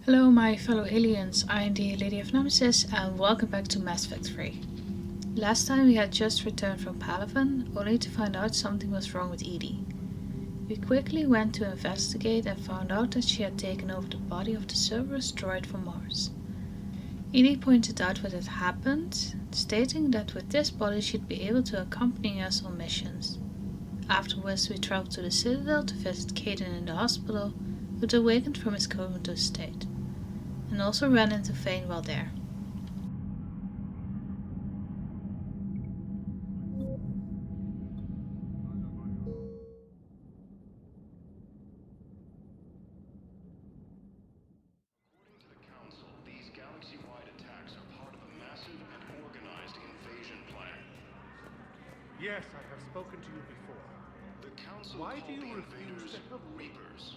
Hello, my fellow aliens. I am the LadyofNemesis, and welcome back to Mass Effect 3. Last time we had just returned from Palaven, only to find out something was wrong with Edie. We quickly went to investigate and found out that she had taken over the body of the Cerberus droid from Mars. Edie pointed out what had happened, stating that with this body she'd be able to accompany us on missions. Afterwards, we traveled to the Citadel to visit Caden in the hospital, who had awakened from his comatose state, and also ran into Vane while there. According to the Council, these galaxy-wide attacks are part of a massive and organized invasion plan. Yes, I have spoken to you before. The Council Why called do you the refuse invaders to help me? Reapers.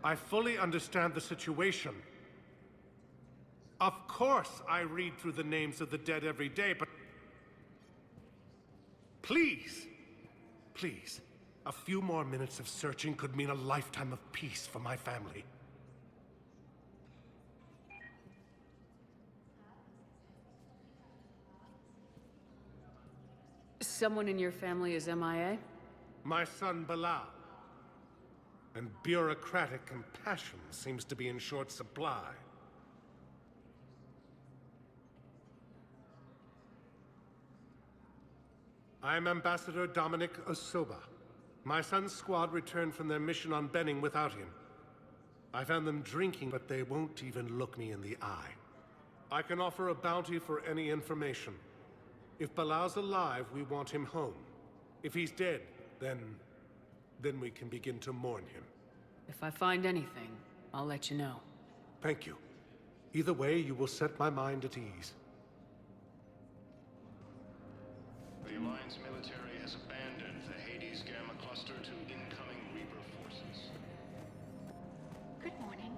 I fully understand the situation. Of course I read through the names of the dead every day, but... Please! Please. A few more minutes of searching could mean a lifetime of peace for my family. Someone in your family is MIA? My son Bilal. And bureaucratic compassion seems to be in short supply. I'm Ambassador Dominic Osoba. My son's squad returned from their mission on Benning without him. I found them drinking, but they won't even look me in the eye. I can offer a bounty for any information. If Bilal's alive, we want him home. If he's dead, then we can begin to mourn him. If I find anything, I'll let you know. Thank you. Either way, you will set my mind at ease. The Alliance military has abandoned the Hades Gamma cluster to incoming Reaper forces. Good morning.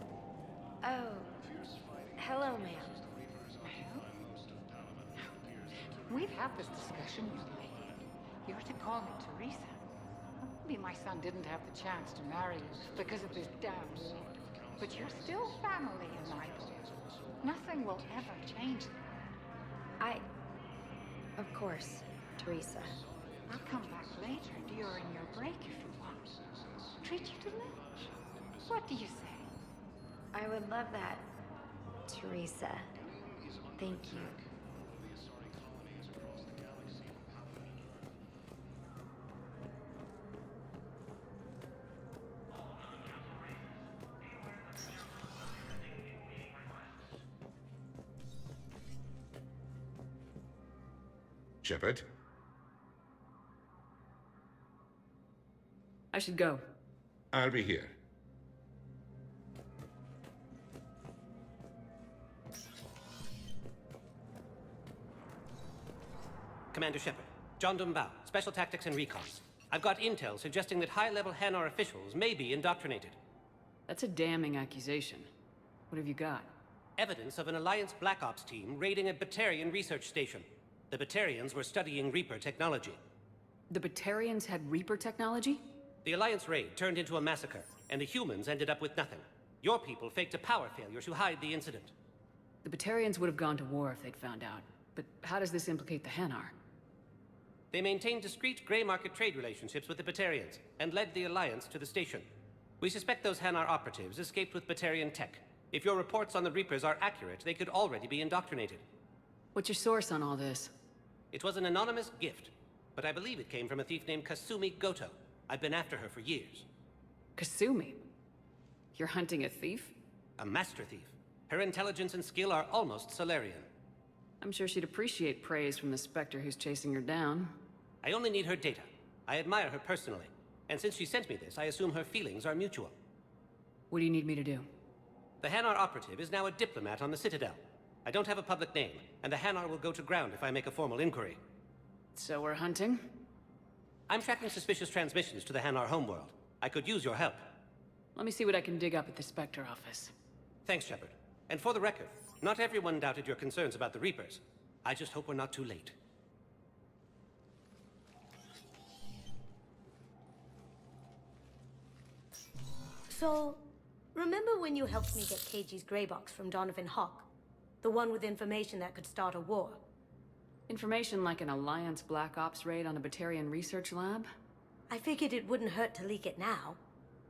Oh, Fierce fighting hello, ma'am. as the Reapers occupy most of Palaven. It appears that We've had this discussion, young lady. You're to call me Teresa. Maybe my son didn't have the chance to marry you because of this damn war. But you're still family in my book. Nothing will ever change that. Of course, Teresa. I'll come back later during your break if you want. Treat you to lunch. What do you say? I would love that, Teresa. is under Thank you. attack. The Asari colonies across the galaxy in Palaven. Shepard? I should go. I'll be here. Commander Shepard, John Dumbao, Special Tactics and Recon. I've got intel suggesting that high-level Hanar officials may be indoctrinated. That's a damning accusation. What have you got? Evidence of an Alliance Black Ops team raiding a Batarian research station. The Batarians were studying Reaper technology. The Batarians had Reaper technology? The Alliance raid turned into a massacre, and the humans ended up with nothing. Your people faked a power failure to hide the incident. The Batarians would have gone to war if they'd found out. But how does this implicate the Hanar? They maintained discreet gray market trade relationships with the Batarians, and led the Alliance to the station. We suspect those Hanar operatives escaped with Batarian tech. If your reports on the Reapers are accurate, they could already be indoctrinated. What's your source on all this? It was an anonymous gift, but I believe it came from a thief named Kasumi Goto. I've been after her for years. Kasumi? You're hunting a thief? A master thief. Her intelligence and skill are almost Solarian. I'm sure she'd appreciate praise from the Spectre who's chasing her down. I only need her data. I admire her personally. And since she sent me this, I assume her feelings are mutual. What do you need me to do? The Hanar operative is now a diplomat on the Citadel. I don't have a public name, and the Hanar will go to ground if I make a formal inquiry. So we're hunting? I'm tracking suspicious transmissions to the Hanar homeworld. I could use your help. Let me see what I can dig up at the Spectre office. Thanks, Shepard. And for the record, not everyone doubted your concerns about the Reapers. I just hope we're not too late. So, Remember when you helped me get KG's grey box from Donovan Hawk? The one with information that could start a war? Information like an Alliance Black Ops raid on a Batarian research lab? I figured it wouldn't hurt to leak it now.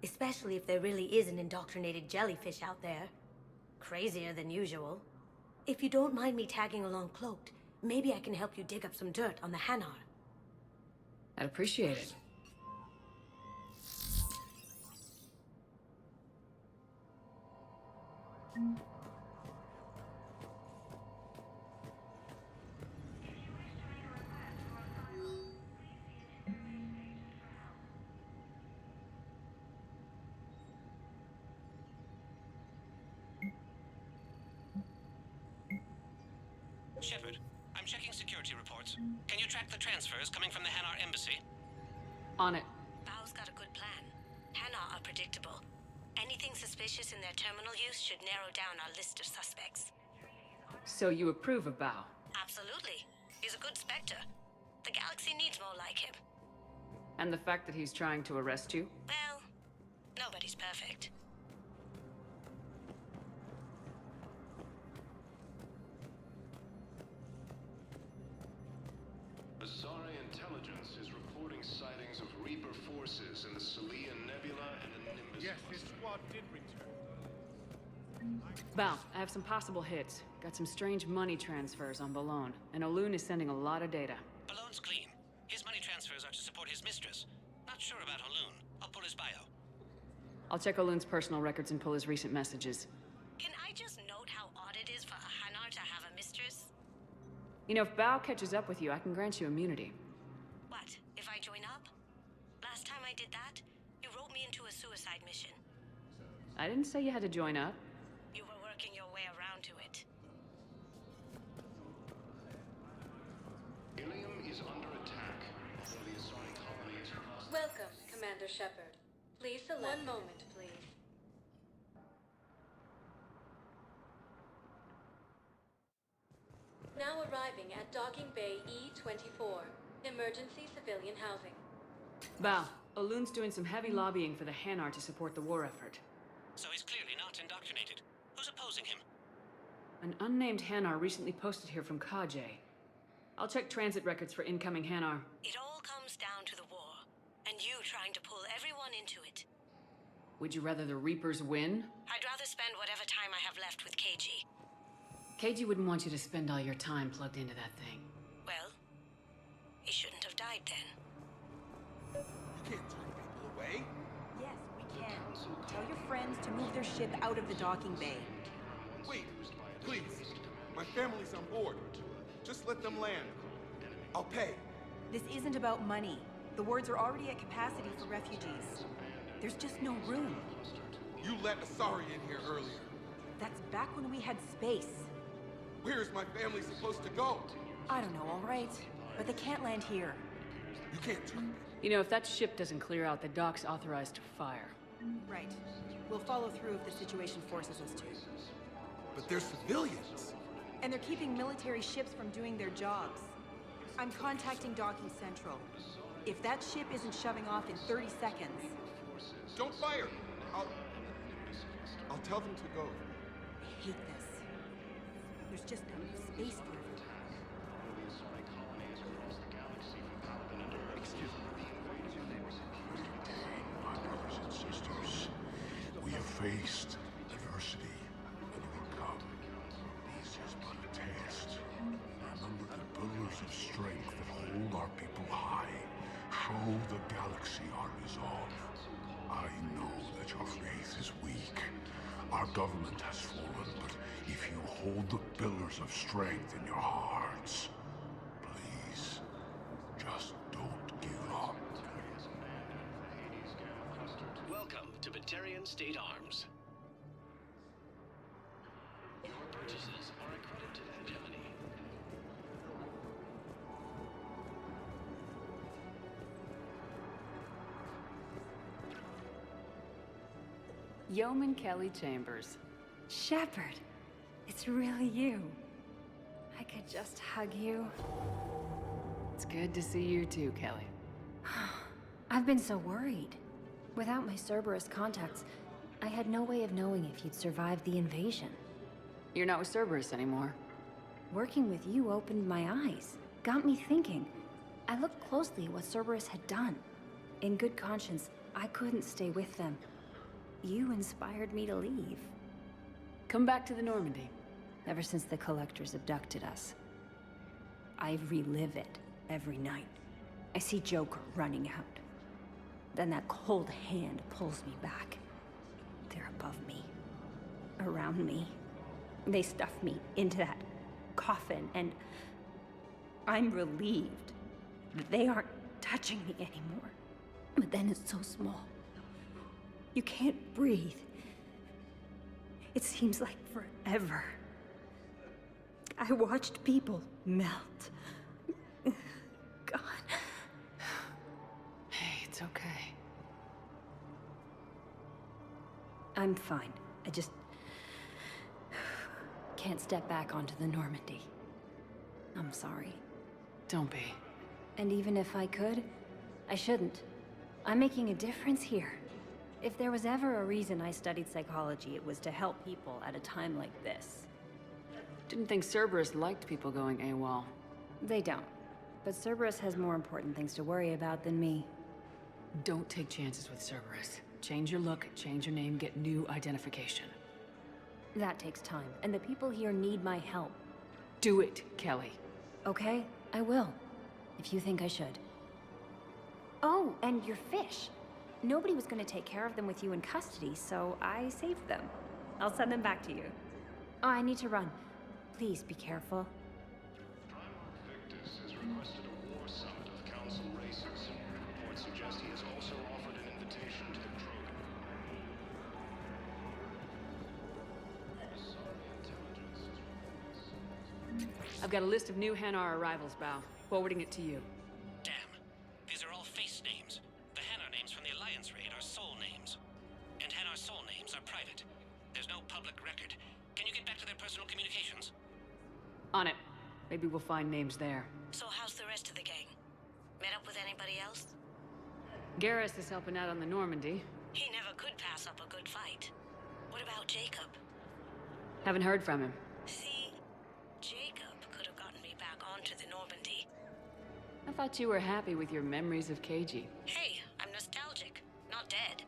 Especially if there really is an indoctrinated jellyfish out there. Crazier than usual. If you don't mind me tagging along cloaked, maybe I can help you dig up some dirt on the Hanar. I'd appreciate it. Shepard, I'm checking security reports. Can you track the transfers coming from the Hanar embassy? On it. Bao's got a good plan. Hanar are predictable. Anything suspicious in their terminal use should narrow down our list of suspects. So you approve of Bao? Absolutely. He's a good Spectre. The galaxy needs more like him. And the fact that he's trying to arrest you? Well, nobody's perfect. Azari intelligence is reporting sightings of Reaper forces in the Salian Nebula and the Nimbus Yes, his cluster. squad did return. Bao, I have some possible hits. Got some strange money transfers on Balone, and Olun is sending a lot of data. Balone's clean. His money transfers are to support his mistress. Not sure about Olun. I'll pull his bio. I'll check Olun's personal records and pull his recent messages. Can I just note how odd it is for a Hanar to have a mistress? You know, if Bao catches up with you, I can grant you immunity. What, if I join up? Last time I did that, you wrote me into a suicide mission. I didn't say you had to join up. You were working your way around to it. Ilium is under attack. Although the Azari colony is across. Welcome, Commander Shepard. Please select. One moment, please. Now arriving at Docking Bay E-24, emergency civilian housing. Bao, Olun's doing some heavy lobbying for the Hanar to support the war effort. So he's clearly not indoctrinated. Who's opposing him? An unnamed Hanar recently posted here from Kajay. I'll check transit records for incoming Hanar. It all comes down to the war, and you trying to pull everyone into it. Would you rather the Reapers win? I'd rather spend whatever time I have left with KG. KG wouldn't want you to spend all your time plugged into that thing. Well, he shouldn't have died then. You can't turn people away. Yes, we can. Tell your friends to move their ship out of the docking bay. Wait, please. My family's on board. Just let them land. I'll pay. This isn't about money. The wards are already at capacity for refugees. There's just no room. You let Asari in here earlier. That's back when we had space. Where is my family supposed to go? I don't know, all right. But they can't land here. You can't turn me. You know, if that ship doesn't clear out, the dock's authorized to fire. Right. We'll follow through if the situation forces us to. But they're civilians. And they're keeping military ships from doing their jobs. I'm contacting Docking Central. If that ship isn't shoving off in 30 seconds... Don't fire! I'll tell them to go. I hate this. There's just not enough space for everyone. Excuse me. My brothers and sisters, we have faced adversity and overcome. This is but a test. Remember the pillars of strength that hold our people high. Show the galaxy our resolve. I know that your faith is weak. Our government has fallen, but if you hold the pillars of strength in your hearts, please, just don't give up. Welcome to Batarian State Arms. Your purchases are a credit to hegemony. Yeoman Kelly Chambers. Shepard, it's really you. I could just hug you. It's good to see you too, Kelly. I've been so worried. Without my Cerberus contacts, I had no way of knowing if you'd survived the invasion. You're not with Cerberus anymore. Working with you opened my eyes, got me thinking. I looked closely at what Cerberus had done. In good conscience, I couldn't stay with them. You inspired me to leave. Come back to the Normandy. Ever since the Collectors abducted us, I relive it every night. I see Joker running out. Then that cold hand pulls me back. They're above me, around me. They stuff me into that coffin, and I'm relieved that they aren't touching me anymore. But then it's so small. You can't breathe. It seems like forever. I watched people melt. God. Hey, it's okay. I'm fine. I just can't step back onto the Normandy. I'm sorry. Don't be. And even if I could, I shouldn't. I'm making a difference here. If there was ever a reason I studied psychology, it was to help people at a time like this. Didn't think Cerberus liked people going AWOL. They don't. But Cerberus has more important things to worry about than me. Don't take chances with Cerberus. Change your look, change your name, get new identification. That takes time, and the people here need my help. Do it, Kelly. Okay, I will. If you think I should. Oh, and your fish. Nobody was going to take care of them with you in custody, so I saved them. I'll send them back to you. Oh, I need to run. Please be careful. Primarch Victus has requested a war summit of Council races. Reports suggest he has also offered an invitation to the Krogan. I've got a list of new Hanar arrivals, Bao. Forwarding it to you. Damn. These are all face names. The Hanar names from the Alliance raid are soul names. And Hanar soul names are private. There's no public record. Can you get back to their personal communications? On it. Maybe we'll find names there. So how's the rest of the gang? Met up with anybody else? Garrus is helping out on the Normandy. He never could pass up a good fight. What about Jacob? Haven't heard from him. See, Jacob could have gotten me back onto the Normandy. I thought you were happy with your memories of KG. Hey, I'm nostalgic, not dead.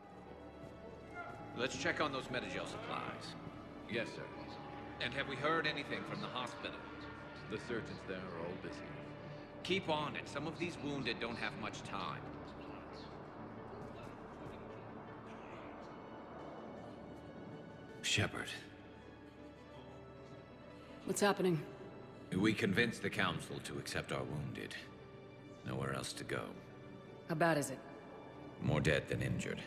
Let's check on those Metagel supplies. Yes, sir. And have we heard anything from the hospital? The surgeons there are all busy. Keep on it. Some of these wounded don't have much time. Shepard. What's happening? We convinced the Council to accept our wounded. Nowhere else to go. How bad is it? More dead than injured.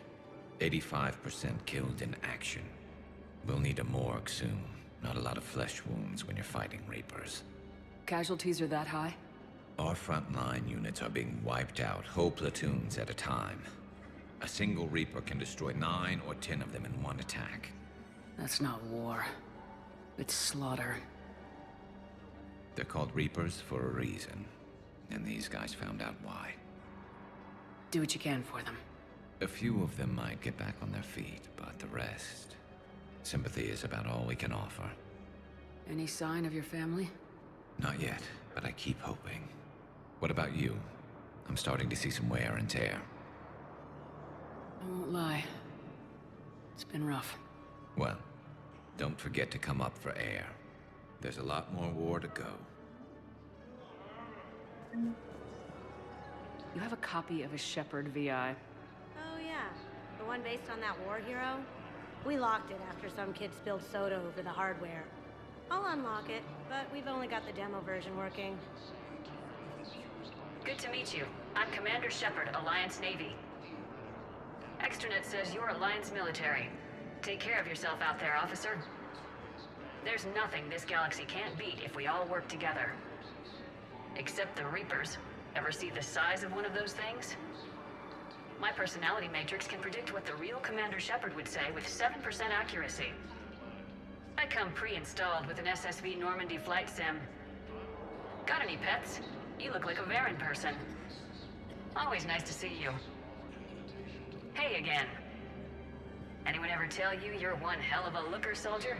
85% killed in action. We'll need a morgue soon. Not a lot of flesh wounds when you're fighting Reapers. Casualties are that high? Our frontline units are being wiped out, whole platoons at a time. A single Reaper can destroy 9 or 10 of them in one attack. That's not war. It's slaughter. They're called Reapers for a reason. And these guys found out why. Do what you can for them. A few of them might get back on their feet, but the rest... Sympathy is about all we can offer. Any sign of your family? Not yet, but I keep hoping. What about you? I'm starting to see some wear and tear. I won't lie. It's been rough. Well, don't forget to come up for air. There's a lot more war to go. You have a copy of a Shepard VI. Oh yeah, the one based on that war hero? We locked it after some kid spilled soda over the hardware. I'll unlock it, but we've only got the demo version working. Good to meet you. I'm Commander Shepard, Alliance Navy. Extranet says you're Alliance military. Take care of yourself out there, officer. There's nothing this galaxy can't beat if we all work together. Except the Reapers. Ever see the size of one of those things? My personality matrix can predict what the real Commander Shepard would say with 7% accuracy. I come pre-installed with an SSV Normandy flight sim. Got any pets? You look like a Varen person. Always nice to see you. Hey again. Anyone ever tell you you're one hell of a looker, soldier?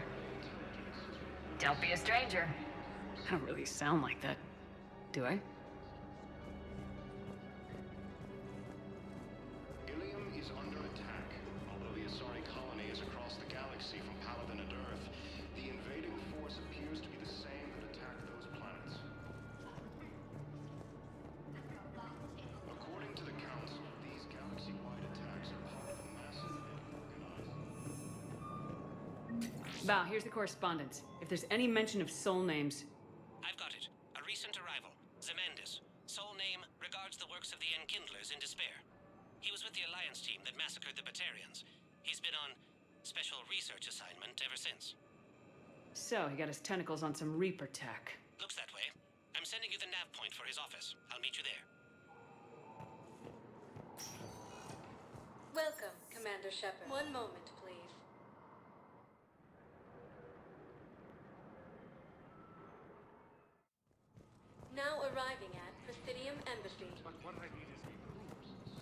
Don't be a stranger. I don't really sound like that, do I? Ilium is under attack. Although the Asari colony is across the galaxy from Paladin and Earth, the invading force appears to be the same that attacked those planets. According to the Council, these galaxy-wide attacks are part of a massively organized... Val, here's the correspondence. If there's any mention of soul names... I've got it. A recent arrival. Zemandis. Sole name regards the works of the Enkindlers in despair. He was with the Alliance team that massacred the Batarians. He's been on special research assignment ever since. So, he got his tentacles on some Reaper tech. Looks that way. I'm sending you the nav point for his office. I'll meet you there. Welcome, Commander Shepard. One moment, please. Now arriving at Presidium Embassy. But what I need is proofs.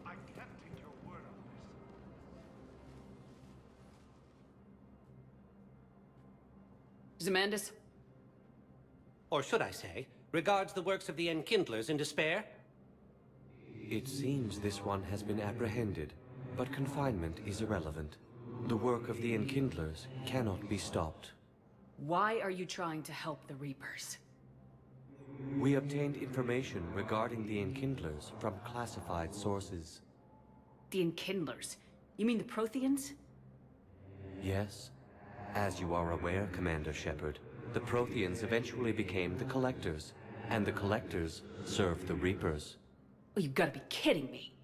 I can't take your word on this. Zemandis? Or should I say, regards the works of the Enkindlers in despair? It seems this one has been apprehended, but confinement is irrelevant. The work of the Enkindlers cannot be stopped. Why are you trying to help the Reapers? We obtained information regarding the Enkindlers from classified sources. The Enkindlers? You mean the Protheans? Yes. As you are aware, Commander Shepard, the Protheans eventually became the Collectors, and the Collectors served the Reapers. Oh, you've got to be kidding me.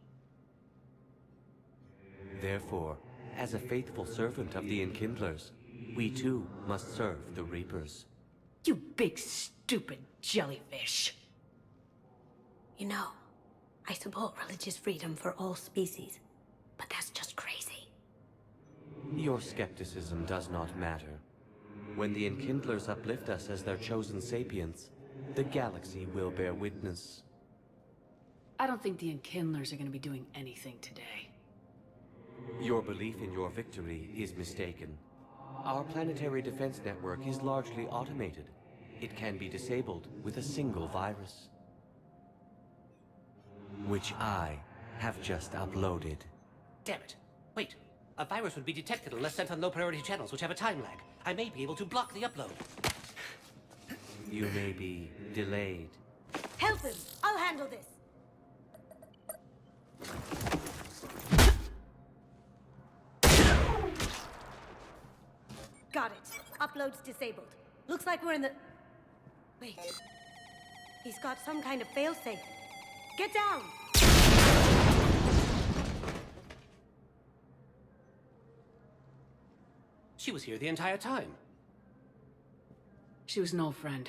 Therefore, as a faithful servant of the Enkindlers, we too must serve the Reapers. You big stupid jellyfish. You know, I support religious freedom for all species, but that's just crazy. Your skepticism does not matter. When the Enkindlers uplift us as their chosen sapients, the galaxy will bear witness. I don't think the Enkindlers are going to be doing anything today. Your belief in your victory is mistaken. Our planetary defense network is largely automated. It can be disabled with a single virus, which I have just uploaded. Damn it. Wait. A virus would be detected unless sent on low-priority channels, which have a time lag. I may be able to block the upload. You may be delayed. Help him! I'll handle this! Got it. Upload's disabled. Looks like we're in the... Wait. He's got some kind of failsafe. Get down! She was here the entire time. She was an old friend.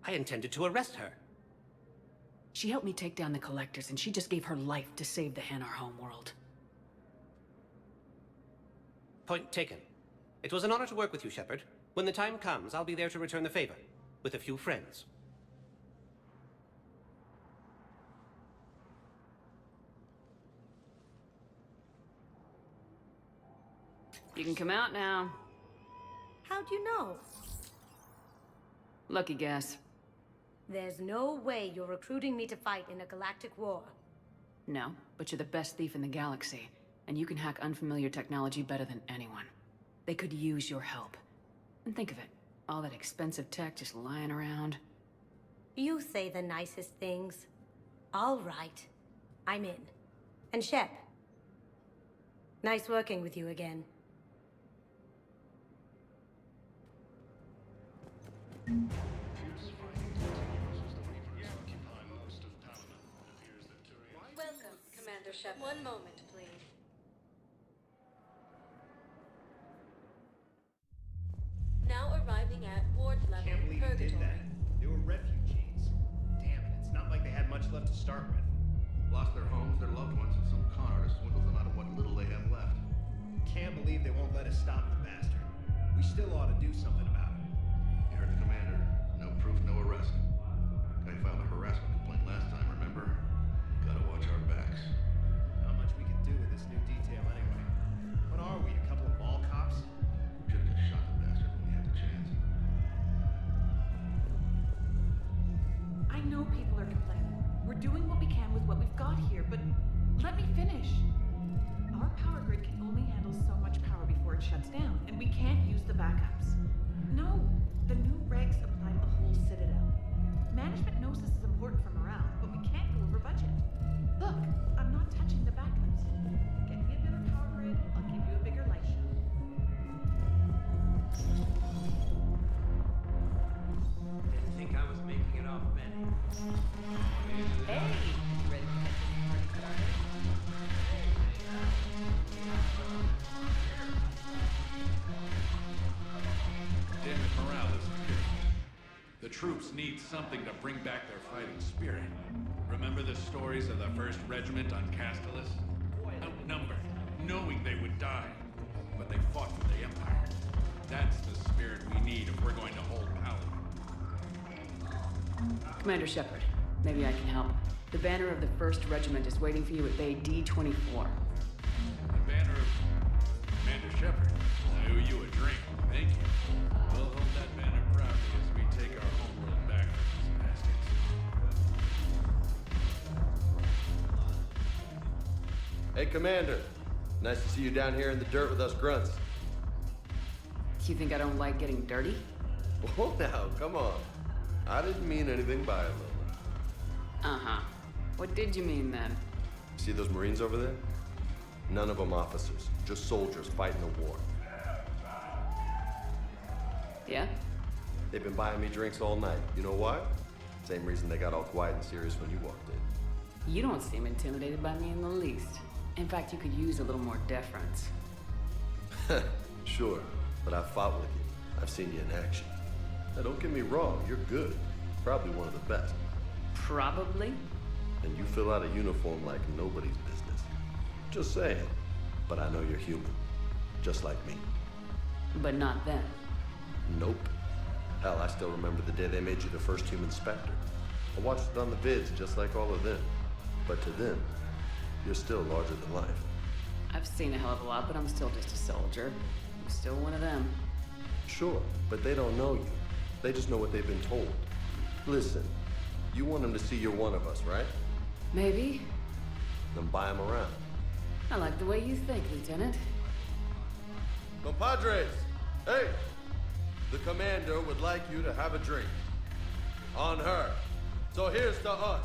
I intended to arrest her. She helped me take down the Collectors, and she just gave her life to save the Hanar homeworld. Point taken. It was an honor to work with you, Shepard. When the time comes, I'll be there to return the favor. With a few friends. You can come out now. How'd you know? Lucky guess. There's no way you're recruiting me to fight in a galactic war. No, but you're the best thief in the galaxy, and you can hack unfamiliar technology better than anyone. They could use your help. And think of it, all that expensive tech just lying around. You say the nicest things. All right. I'm in. And Shep. Nice working with you again. Welcome, Commander Shepard. One moment, please. Now arriving at Ward level Can't believe you did that. They were refugees. Damn it, it's not like they had much left to start with. Lost their homes, their loved ones, and some con artist swindles them out of what little they have left. Can't believe they won't let us stop the bastard. We still ought to do something about it. You heard the commander. No proof, no arrest. Guy filed a harassment complaint last time, remember? Gotta watch our backs. Not much we can do with this new detail anyway. What What are we, a couple of mall cops? Should've just shot the bastard when we had the chance. I know people are complaining. We're doing what we can with what we've got here, but let me finish. Our power grid can only handle so much power before it shuts down, and we can't use the backups. No, the new regs apply to the whole Citadel. Management knows this is important for morale, but we can't go over budget. Look, I'm not touching the backups. Get me a better power grid, I'll give you a bigger light show. Didn't think I was making it off Benny. Hey! Ready to get this party started? Damn it, morale isn't good. The troops need something to bring back their fighting spirit. Remember the stories of the 1st Regiment on Castellus? Outnumbered, knowing they would die. But they fought for the Empire. That's the spirit we need if we're going to hold Paladin. Commander Shepard, maybe I can help. The banner of the 1st Regiment is waiting for you at Bay D-24. The banner of Commander Shepard. I owe you a drink. Thank you. We'll hold that banner proudly as we take our homeworld back from these bastards. Hey, Commander. Nice to see you down here in the dirt with us grunts. You think I don't like getting dirty? Whoa, now, come on. I didn't mean anything by it, Lola. Uh-huh. What did you mean, then? See those Marines over there? None of them officers, just soldiers fighting the war. Yeah? They've been buying me drinks all night. You know why? Same reason they got all quiet and serious when you walked in. You don't seem intimidated by me in the least. In fact, you could use a little more deference. Sure, but I've fought with you. I've seen you in action. Now, don't get me wrong, you're good. Probably one of the best. Probably? And you fill out a uniform like nobody's business. Just saying. But I know you're human. Just like me. But not them. Nope. Hell, I still remember the day they made you the first human Spectre. I watched it on the vids just like all of them. But to them, you're still larger than life. I've seen a hell of a lot, but I'm still just a soldier. I'm still one of them. Sure, but they don't know you. They just know what they've been told. Listen, you want them to see you're one of us, right? Maybe. Then buy them around. I like the way you think, Lieutenant. Compadres! Hey! The commander would like you to have a drink. On her. So here's to us.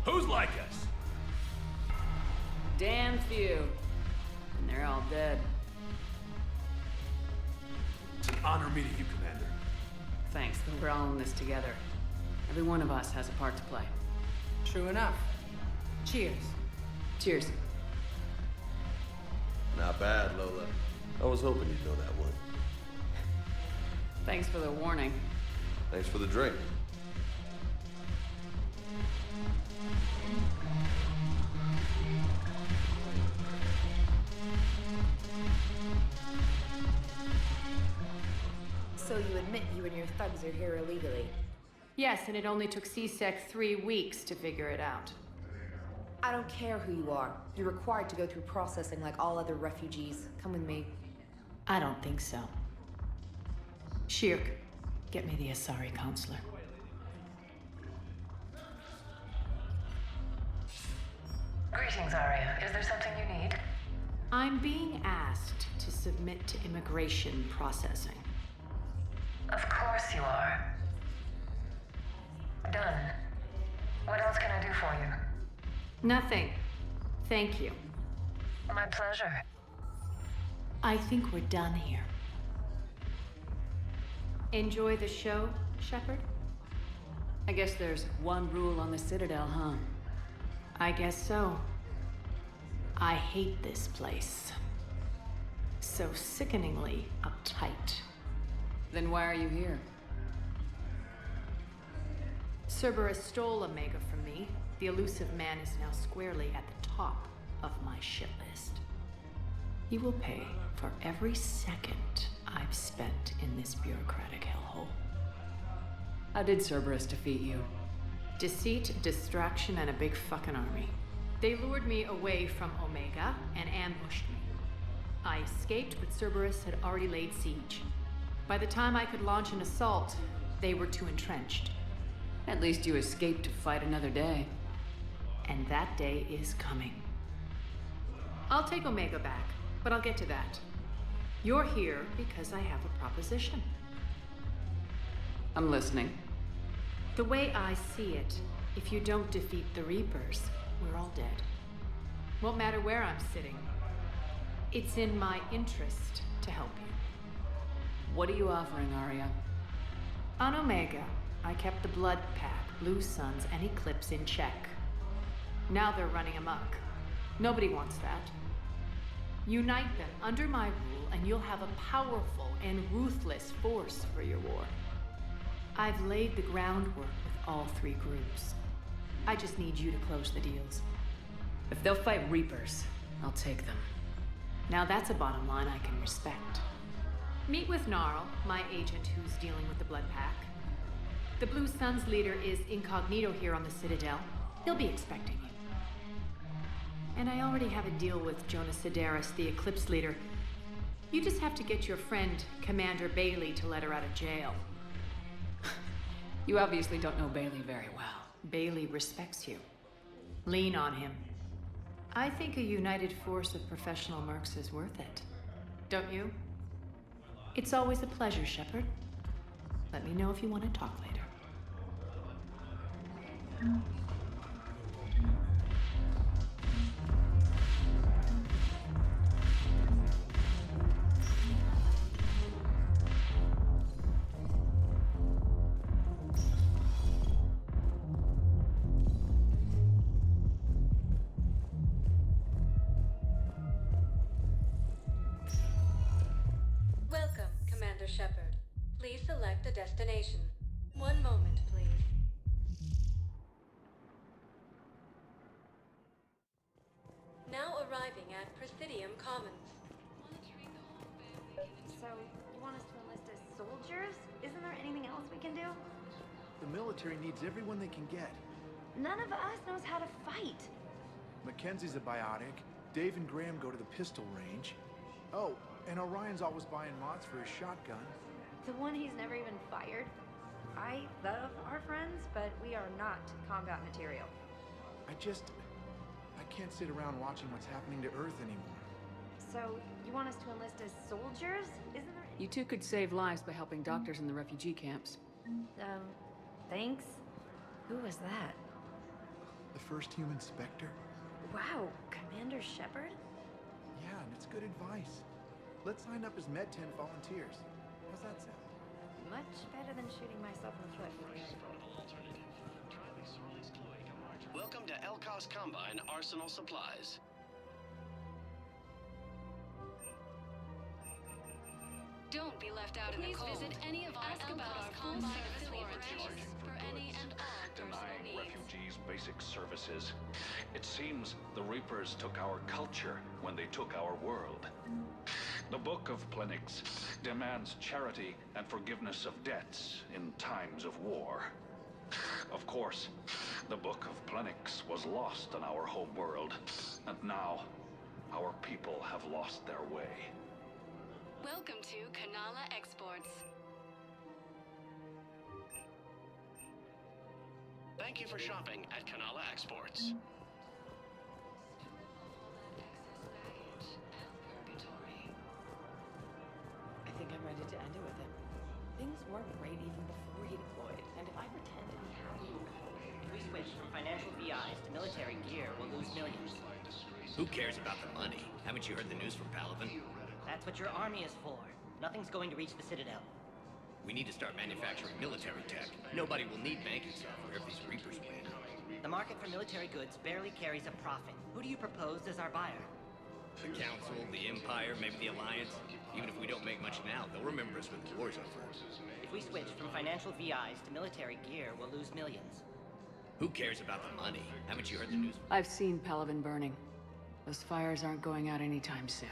Who's like us? Damn few. And they're all dead. It's an honor meeting you, Commander. Thanks, but we're all in this together. Every one of us has a part to play. True enough. Cheers. Cheers. Not bad, Lola. I was hoping you'd know that one. Thanks for the warning. Thanks for the drink. So you admit you and your thugs are here illegally? Yes, and it only took C-Sec 3 weeks to figure it out. I don't care who you are. You're required to go through processing like all other refugees. Come with me. I don't think so. Shirk, get me the Asari counselor. Greetings, Arya. Is there something you need? I'm being asked to submit to immigration processing. Of course you are. Done. What else can I do for you? Nothing. Thank you. My pleasure. I think we're done here. Enjoy the show, Shepard? I guess there's one rule on the Citadel, huh? I guess so. I hate this place. So sickeningly uptight. Then why are you here? Cerberus stole Omega from me. The elusive man is now squarely at the top of my shit list. He will pay for every second I've spent in this bureaucratic hellhole. How did Cerberus defeat you? Deceit, distraction, and a big fucking army. They lured me away from Omega and ambushed me. I escaped, but Cerberus had already laid siege. By the time I could launch an assault, they were too entrenched. At least you escaped to fight another day. And that day is coming. I'll take Omega back, but I'll get to that. You're here because I have a proposition. I'm listening. The way I see it, if you don't defeat the Reapers, we're all dead. Won't matter where I'm sitting. It's in my interest to help you. What are you offering, Arya? On Omega, I kept the Blood Pack, Blue Suns, and Eclipse in check. Now they're running amok. Nobody wants that. Unite them under my rule, and you'll have a powerful and ruthless force for your war. I've laid the groundwork with all three groups. I just need you to close the deals. If they'll fight Reapers, I'll take them. Now that's a bottom line I can respect. Meet with Gnarl, my agent who's dealing with the Blood Pack. The Blue Suns leader is incognito here on the Citadel. He'll be expecting you. And I already have a deal with Jonas Sidaris, the Eclipse leader. You just have to get your friend, Commander Bailey, to let her out of jail. You obviously don't know Bailey very well. Bailey respects you. Lean on him. I think a united force of professional mercs is worth it. Don't you? It's always a pleasure, Shepard. Let me know if you want to talk later. Welcome, Commander Shepard. Please select a destination. One moment, please. Now arriving at Presidium Commons. So, you want us to enlist as soldiers? Isn't there anything else we can do? The military needs everyone they can get. None of us knows how to fight. Mackenzie's a biotic. Dave and Graham go to the pistol range. Oh, and Orion's always buying mods for his shotgun. The one he's never even fired. I love our friends, but we are not combat material. I can't sit around watching what's happening to Earth anymore. So, you want us to enlist as soldiers? Isn't there... You two could save lives by helping doctors in the refugee camps. Thanks. Who was that? The first human Spectre? Wow, Commander Shepard? Yeah, and it's good advice. Let's sign up as Med-10 volunteers. How's that sound? Much better than shooting myself in the foot. Welcome to Elkos Combine Arsenal Supplies. Don't be left out in the cold. Visit any of our Elkos Combine facilities for any and all denying refugees basic services. It seems the Reapers took our culture when they took our world. The Book of Plenix demands charity and forgiveness of debts in times of war. Of course, the Book of Plenix was lost on our home world, and now our people have lost their way. Welcome to Kanala Exports. Thank you for shopping at Kanala Exports. I think I'm ready to end it with him. Things weren't great even before he deployed, and if I pretend to be happy... If we switch from financial VIs to military gear, we'll lose millions. Who cares about the money? Haven't you heard the news from Palaven? That's what your army is for. Nothing's going to reach the Citadel. We need to start manufacturing military tech. Nobody will need banking software if these Reapers win. The market for military goods barely carries a profit. Who do you propose as our buyer? The Council, the Empire, maybe the Alliance. Even if we don't make much now, they'll remember us when the war's over. If we switch from financial VIs to military gear, we'll lose millions. Who cares about the money? Haven't you heard the news? I've seen Palaven burning. Those fires aren't going out anytime soon.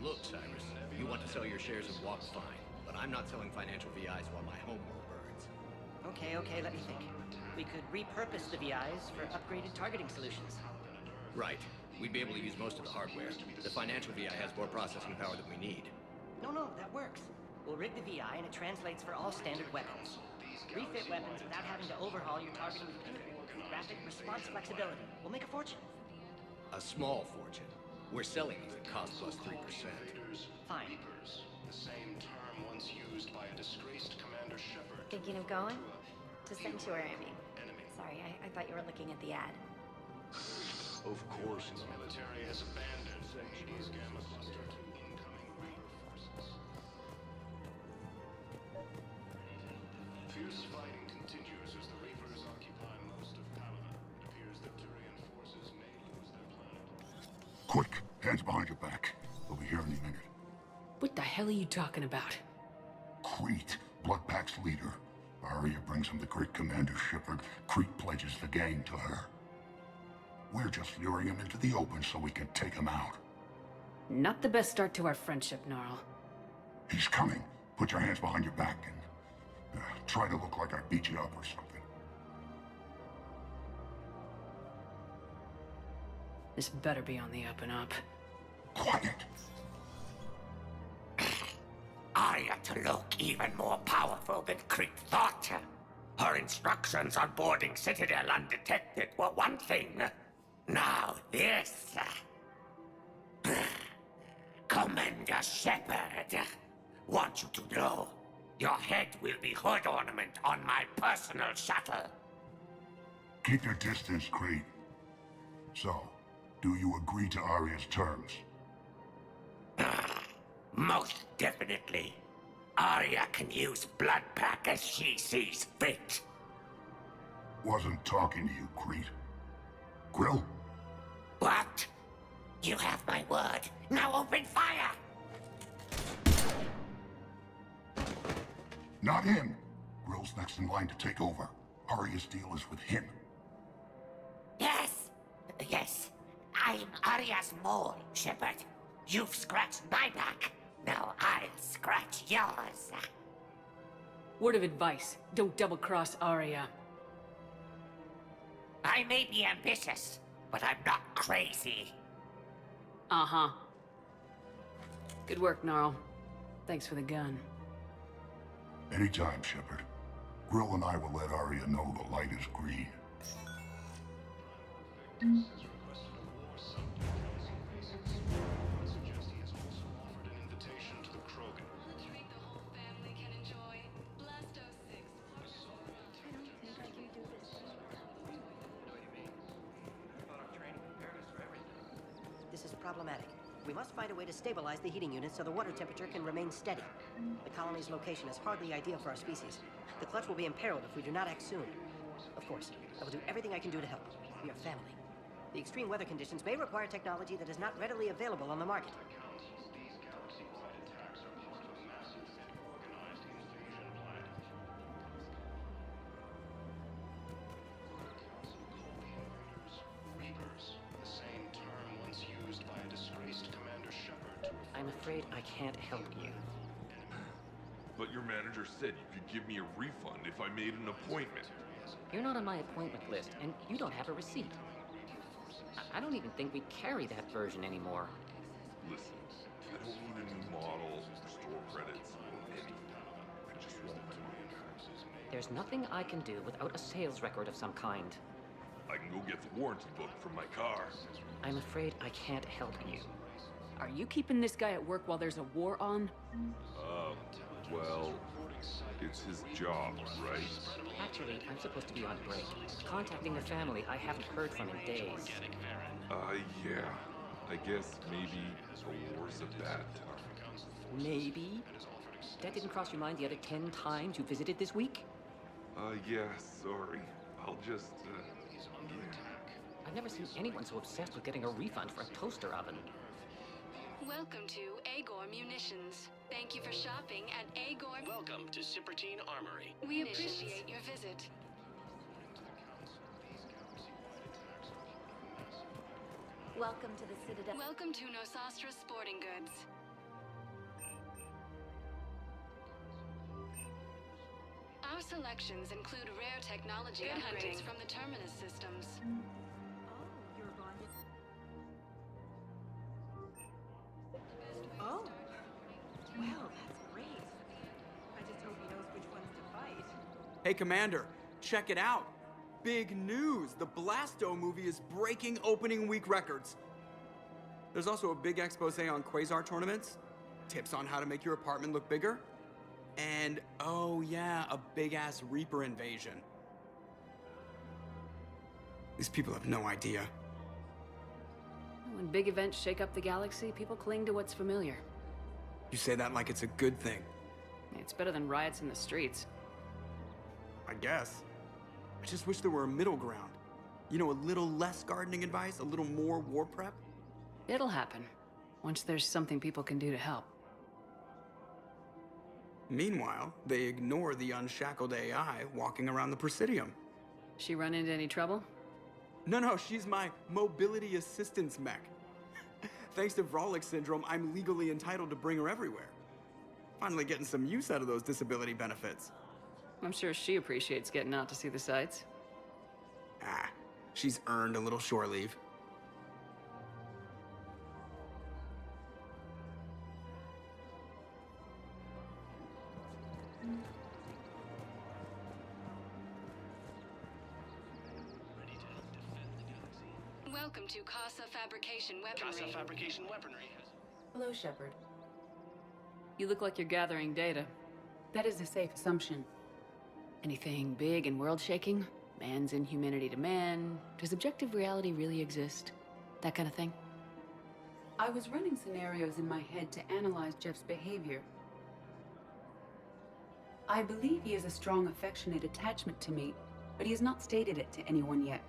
Look, Cyrus, you want to sell your shares and walk fine, but I'm not selling financial VIs while my homeworld burns. Okay, let me think. We could repurpose the VIs for upgraded targeting solutions. Right. We'd be able to use most of the hardware. The financial VI has more processing power than we need. No, that works. We'll rig the VI and it translates for all standard weapons. Refit weapons without having to overhaul your targeting computer. Rapid response flexibility. We'll make a fortune. A small fortune. We're selling these at cost plus 3%. Fine. The same term once used by a disgraced Commander Shepard. Thinking of going? To Sanctuary, I mean. Sorry, I thought you were looking at the ad. Of course The not. military has abandoned Hades Gamma Cluster to incoming Reaper forces. Fierce fighting continues as the Reapers occupy most of Paladin. It appears that Turian forces may lose their planet. Quick, hands behind your back. We'll be here any minute. What the hell are you talking about? Crete, Bloodpack's leader. Arya brings him the great Commander Shepard. Crete pledges the gang to her. We're just luring him into the open so we can take him out. Not the best start to our friendship, Gnarl. He's coming. Put your hands behind your back and try to look like I beat you up or something. This better be on the up and up. Quiet! Arya to look even more powerful than Crete thought. Her instructions on boarding Citadel undetected were one thing. Now this. Commander Shepard, want you to know, your head will be hood ornament on my personal shuttle. Keep your distance, Crete. So, do you agree to Arya's terms? Most definitely. Arya can use Bloodpack as she sees fit. Wasn't talking to you, Crete. Grill? What? You have my word. Now open fire! Not him. Grill's next in line to take over. Arya's deal is with him. Yes. I'm Arya's mole, Shepard. You've scratched my back. Now I'll scratch yours. Word of advice, don't double-cross Arya. I may be ambitious, but I'm not crazy. Uh-huh. Good work, Gnarl. Thanks for the gun. Anytime, Shepard. Grill and I will let Arya know the light is green. This is problematic. We must find a way to stabilize the heating unit so the water temperature can remain steady. The colony's location is hardly ideal for our species. The clutch will be imperiled if we do not act soon. Of course, I will do everything I can do to help. We are family. The extreme weather conditions may require technology that is not readily available on the market. I'm afraid I can't help you. But your manager said you could give me a refund if I made an appointment. You're not on my appointment list, and you don't have a receipt. I don't even think we carry that version anymore. Listen, I don't need a new model, store credits, or anything. I just want my money back. There's nothing I can do without a sales record of some kind. I can go get the warranty book from my car. I'm afraid I can't help you. Are you keeping this guy at work while there's a war on? Well, it's his job, right? Actually, I'm supposed to be on break. Contacting the family I haven't heard from in days. Yeah. I guess maybe a war's a bad time. Maybe? That didn't cross your mind the other 10 times you visited this week? Yeah, sorry. I'll just, I've never seen anyone so obsessed with getting a refund for a toaster oven. Welcome to Agor Munitions. Thank you for shopping at Agor. Welcome to Cypertine Armory. We appreciate your visit. Welcome to the Citadel. Welcome to Nosastra Sporting Goods. Our selections include rare technology upgrades from the Terminus systems. Hey, Commander, check it out. Big news! The Blasto movie is breaking opening week records. There's also a big expose on Quasar tournaments, tips on how to make your apartment look bigger, and, oh yeah, a big-ass Reaper invasion. These people have no idea. When big events shake up the galaxy, people cling to what's familiar. You say that like it's a good thing. It's better than riots in the streets. I guess. I just wish there were a middle ground. You know, a little less gardening advice, a little more war prep. It'll happen, once there's something people can do to help. Meanwhile, they ignore the unshackled AI walking around the Presidium. She run into any trouble? No, she's my mobility assistance mech. Thanks to Vrolic syndrome, I'm legally entitled to bring her everywhere. Finally getting some use out of those disability benefits. I'm sure she appreciates getting out to see the sights. Ah, she's earned a little shore leave. Welcome to Casa Fabrication Weaponry. Casa Fabrication Weaponry. Hello, Shepard. You look like you're gathering data. That is a safe assumption. Anything big and world-shaking? Man's inhumanity to man? Does objective reality really exist? That kind of thing? I was running scenarios in my head to analyze Jeff's behavior. I believe he has a strong affectionate attachment to me, but he has not stated it to anyone yet.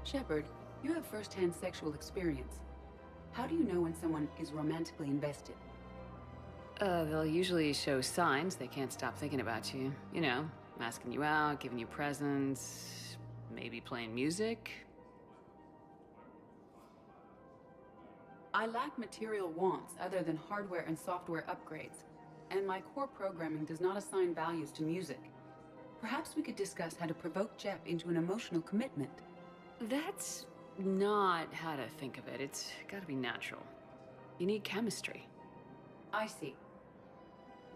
Shepard, you have first-hand sexual experience. How do you know when someone is romantically invested? They'll usually show signs they can't stop thinking about you. You know, asking you out, giving you presents, maybe playing music. I lack material wants other than hardware and software upgrades, and my core programming does not assign values to music. Perhaps we could discuss how to provoke Jeff into an emotional commitment. That's not how to think of it. It's gotta be natural. You need chemistry. I see.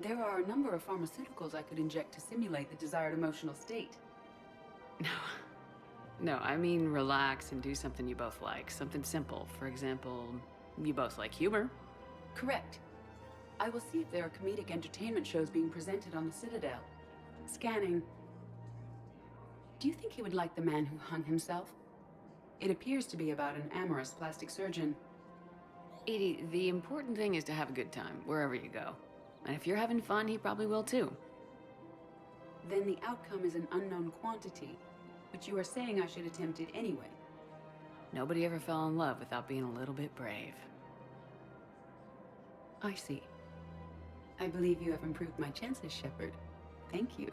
There are a number of pharmaceuticals I could inject to simulate the desired emotional state. No, I mean relax and do something you both like. Something simple. For example, you both like humor. Correct. I will see if there are comedic entertainment shows being presented on the Citadel. Scanning. Do you think he would like The Man Who Hung Himself? It appears to be about an amorous plastic surgeon. Edie, the important thing is to have a good time, wherever you go. And if you're having fun, he probably will too. Then the outcome is an unknown quantity, but you are saying I should attempt it anyway. Nobody ever fell in love without being a little bit brave. I see. I believe you have improved my chances, Shepard. Thank you.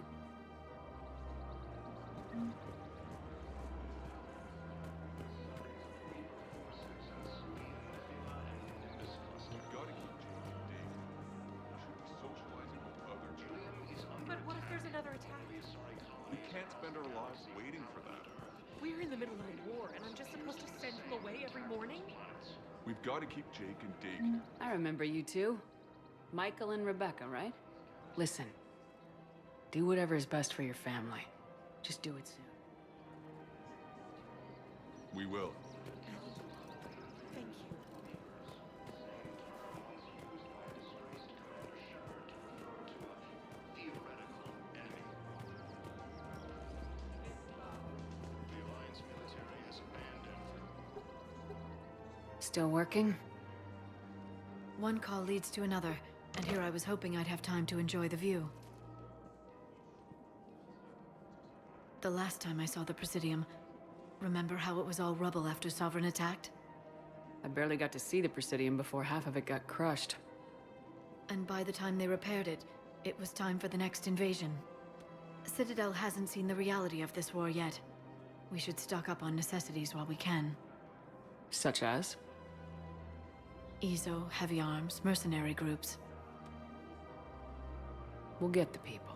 But what if there's another attack? We can't spend our lives waiting for that. We're in the middle of a war, and I'm just supposed to send him away every morning? We've got to keep Jake and Dig. I remember you two. Michael and Rebecca, right? Listen. Do whatever is best for your family. Just do it soon. We will. Thank you. Still working? One call leads to another, and here I was hoping I'd have time to enjoy the view. The last time I saw the Presidium, remember how it was all rubble after Sovereign attacked? I barely got to see the Presidium before half of it got crushed. And by the time they repaired it, it was time for the next invasion. Citadel hasn't seen the reality of this war yet. We should stock up on necessities while we can. Such as? EZO, heavy arms, mercenary groups. We'll get the people.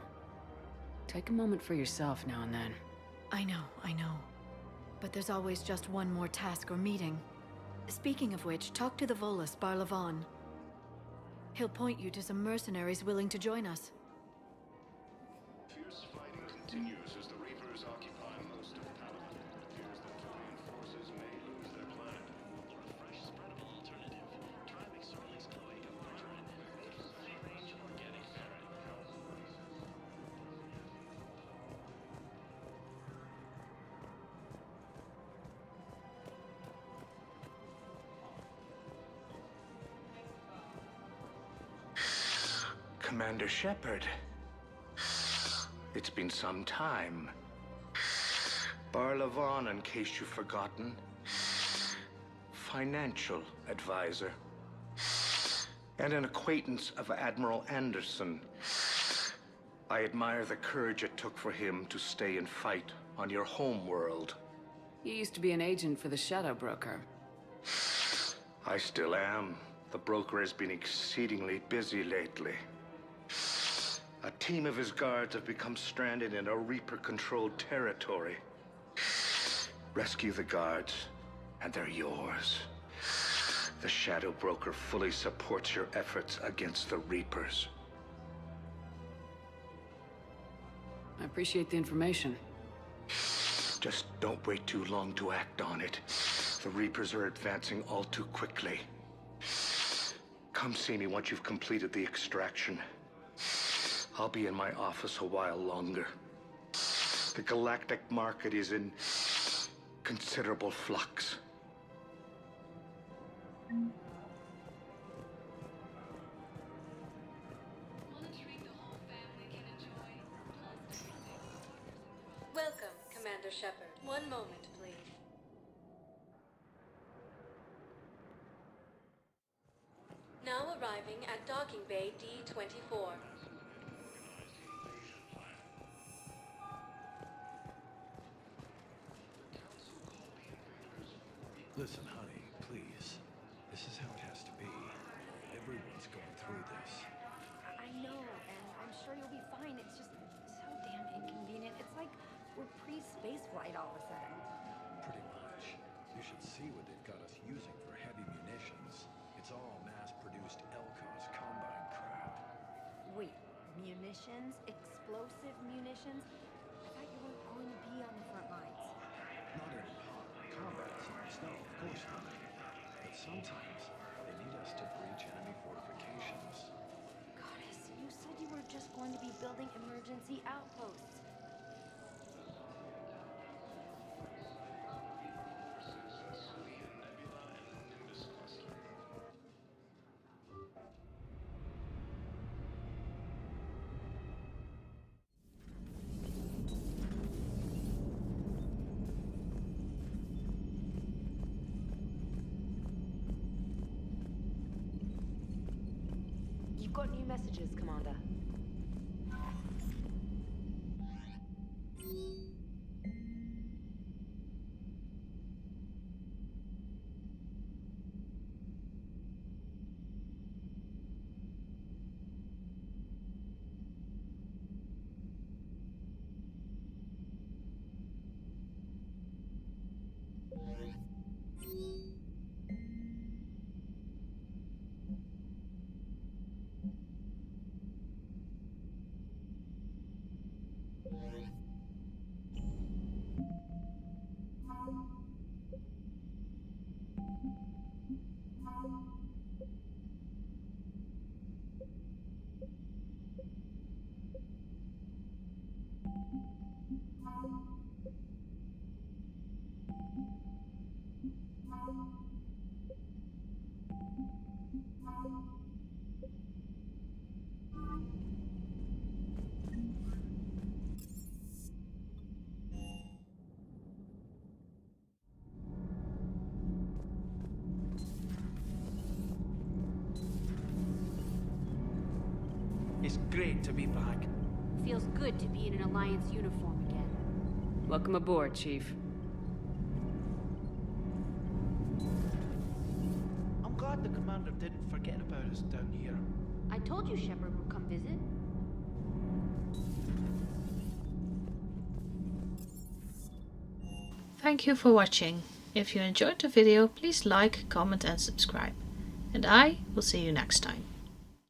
Take a moment for yourself now and then. I know. But there's always just one more task or meeting. Speaking of which, talk to the Volus, Barlavon. He'll point you to some mercenaries willing to join us. Fierce fighting continues as the Reapers occupy most of Paladin. It appears that Turian forces may lose their planet. Or a fresh, spreadable alternative. Try McSorley's cloaca margarine. Little high-range organic parent. Commander Shepard. It's been some time. Barlavon, in case you've forgotten. Financial advisor. And an acquaintance of Admiral Anderson. I admire the courage it took for him to stay and fight on your home world. You used to be an agent for the Shadow Broker. I still am. The broker has been exceedingly busy lately. A team of his guards have become stranded in a Reaper-controlled territory. Rescue the guards, and they're yours. The Shadow Broker fully supports your efforts against the Reapers. I appreciate the information. Just don't wait too long to act on it. The Reapers are advancing all too quickly. Come see me once you've completed the extraction. I'll be in my office a while longer. The galactic market is in considerable flux. Welcome, Commander Shepard. One moment, please. Now arriving at Docking Bay D-24. Listen, honey, please. This is how it has to be. Everyone's going through this. I know, and I'm sure you'll be fine. It's just so damn inconvenient. It's like we're pre-space flight all of a sudden. Pretty much. You should see what they've got us using for heavy munitions. It's all mass-produced LCOS Combine crap. Wait, munitions? Explosive munitions? I thought you weren't going to be on the front lines. Not in hot combat zones, no, of course not. But sometimes they need us to breach enemy fortifications. Goddess, you said you were just going to be building emergency outposts. You've got new messages, Commander. It's great to be back. Feels good to be in an Alliance uniform again. Welcome aboard, Chief. I'm glad the commander didn't forget about us down here. I told you Shepard would come visit. Thank you for watching. If you enjoyed the video, please like, comment and subscribe. And I will see you next time.